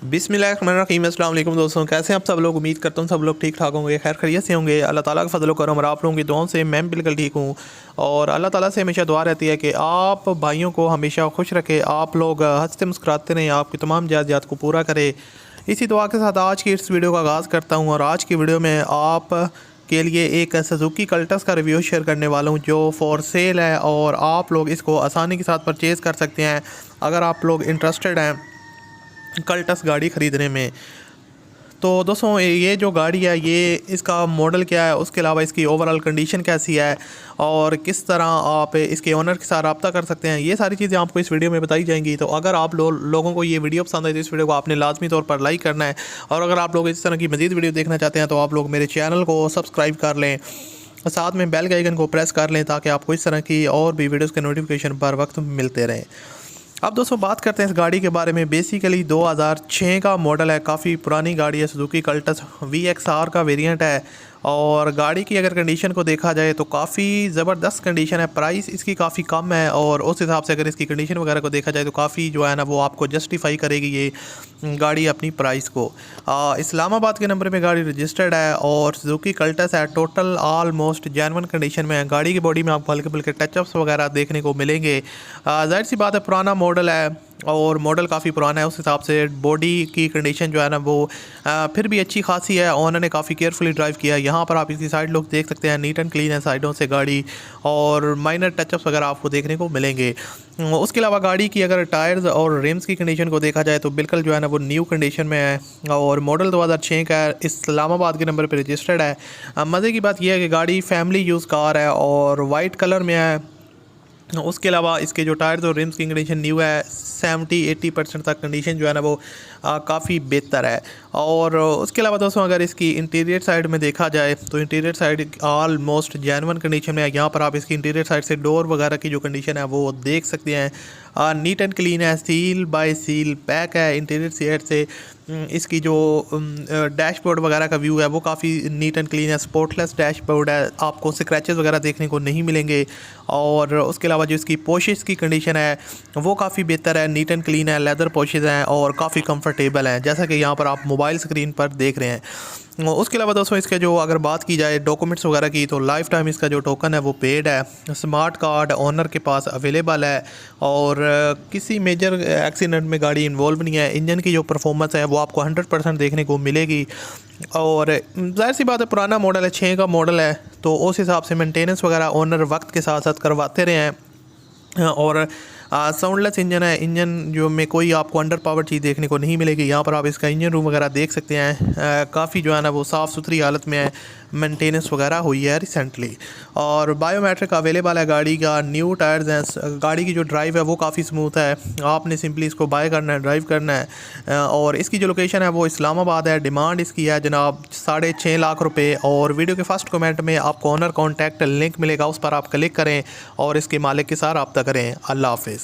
बिस्मिल्लाहिर्रहमानिर्रहीम। अस्सलाम वालेकुम दोस्तों, कैसे हैं आप सब लोग। उम्मीद करता हूँ सब लोग ठीक ठाक होंगे, खैर खैरियत से होंगे। अल्लाह ताला का फजल करम और आप लोगों की दुआओं से मैं बिल्कुल ठीक हूँ। और अल्लाह ताला से हमेशा दुआ रहती है कि आप भाइयों को हमेशा खुश रखे, आप लोग हंसते मुस्कुराते रहें, आपकी तमाम ज़रूरियात को पूरा करे। इसी दुआ के साथ आज की इस वीडियो का आगाज़ करता हूँ। और आज की वीडियो में आप के लिए एक सुजुकी कल्टस का रिव्यू शेयर करने वाला हूँ जो फॉर सेल है और आप लोग इसको आसानी के साथ परचेज़ कर सकते हैं अगर आप लोग इंटरेस्टेड हैं कल्टस गाड़ी ख़रीदने में। तो दोस्तों ये जो गाड़ी है ये इसका मॉडल क्या है, उसके अलावा इसकी ओवरऑल कंडीशन कैसी है और किस तरह आप इसके ओनर के साथ रब्ता कर सकते हैं, ये सारी चीज़ें आपको इस वीडियो में बताई जाएंगी। तो अगर आप लोगों को ये वीडियो पसंद है तो इस वीडियो को आपने लाजमी तौर पर लाइक करना है। और अगर आप लोग इस तरह की मज़ीद वीडियो देखना चाहते हैं तो आप लोग मेरे चैनल को सब्सक्राइब कर लें, साथ में बेल के आइकन को प्रेस कर लें ताकि आपको इस तरह की और भी वीडियोज़ के नोटिफिकेशन बर वक्त मिलते रहें। अब दोस्तों बात करते हैं इस गाड़ी के बारे में। बेसिकली 2006 का मॉडल है, काफ़ी पुरानी गाड़ी है। सुजुकी कल्टस VXR का वेरिएंट है। और गाड़ी की अगर कंडीशन को देखा जाए तो काफ़ी ज़बरदस्त कंडीशन है। प्राइस इसकी काफ़ी कम है और उस हिसाब से अगर इसकी कंडीशन वगैरह को देखा जाए तो काफ़ी जो है ना वो आपको जस्टिफाई करेगी ये गाड़ी अपनी प्राइस को। इस्लामाबाद के नंबर में गाड़ी रजिस्टर्ड है और सुजुकी कल्टस है। टोटल ऑलमोस्ट जेन्युइन कंडीशन में है। गाड़ी की बॉडी में आपको हल्के फुल्के टचअप्स वगैरह देखने को मिलेंगे। जाहिर सी बात है पुराना मॉडल है और मॉडल काफ़ी पुराना है, उस हिसाब से बॉडी की कंडीशन जो है ना वो फिर भी अच्छी खासी है। ओनर ने काफ़ी केयरफुली ड्राइव किया है। यहाँ पर आप इसकी साइड लुक देख सकते हैं, नीट एंड क्लीन है साइडों से गाड़ी और माइनर टचअप्स वगैरह आपको देखने को मिलेंगे। उसके अलावा गाड़ी की अगर टायर्स और रिम्स की कंडीशन को देखा जाए तो बिल्कुल जो है ना वो न्यू कंडीशन में है और मॉडल 2006 का है। इस्लामाबाद के नंबर पर रजिस्टर्ड है। मज़े की बात यह है कि गाड़ी फैमिली यूज़ कार है और वाइट कलर में है। उसके अलावा इसके जो टायर्स और रिम्स की कंडीशन न्यू है, 70-80% तक कंडीशन जो है ना वो काफ़ी बेहतर है। और उसके अलावा दोस्तों अगर इसकी इंटीरियर साइड में देखा जाए तो interior side almost genuine condition में है। यहाँ पर आप इसकी इंटीरियर साइड से डोर वगैरह की जो कंडीशन है वो देख सकते हैं, नीट एंड क्लीन है, सील बाय सील पैक है। इंटीरियर साइड से इसकी जो डैशबोर्ड वगैरह का व्यू है वो काफ़ी नीट एंड क्लीन है, स्पॉटलेस डैशबोर्ड है, आपको स्क्रैचेस वगैरह देखने को नहीं मिलेंगे। और उसके अलावा जो इसकी पोशेस की कंडीशन है वो काफ़ी बेहतर है, नीट एंड क्लीन है, लेदर पोशेस हैं और काफ़ी कंफर्टेबल हैं जैसा कि यहाँ पर आप मोबाइल स्क्रीन पर देख रहे हैं। उसके अलावा दोस्तों इसके जो अगर बात की जाए डॉक्यूमेंट्स वगैरह की तो लाइफ टाइम इसका जो टोकन है वो पेड है। स्मार्ट कार्ड ओनर के पास अवेलेबल है और किसी मेजर एक्सीडेंट में गाड़ी इन्वॉल्व नहीं है। इंजन की जो परफॉर्मेंस है वो आपको 100% देखने को मिलेगी। और जाहिर सी बात है पुराना मॉडल है, 6 का मॉडल है, तो उस हिसाब से मेंटेनेंस वगैरह ओनर वक्त के साथ साथ करवाते रहे हैं। और साउंडलेस इंजन है, इंजन जो में कोई आपको अंडर पावर चीज़ देखने को नहीं मिलेगी। यहाँ पर आप इसका इंजन रूम वगैरह देख सकते हैं, काफ़ी जो है ना वो साफ़ सुथरी हालत में है, मेंटेनेंस वगैरह हुई है रिसेंटली। और बायोमेट्रिक अवेलेबल है गाड़ी का, न्यू टायर्स हैं। गाड़ी की जो ड्राइव है वो काफ़ी स्मूथ है, आपने सिंपली इसको बाय करना है, ड्राइव करना है। और इसकी जो लोकेशन है वो इस्लामाबाद है। डिमांड इसकी है जनाब 6.5 लाख रुपये। और वीडियो के फर्स्ट कमेंट में आपको ओनर कॉन्टैक्ट लिंक मिलेगा, उस पर आप क्लिक करें और इसके मालिक के साथ रब्ता करें। अल्लाह हाफ़िज़।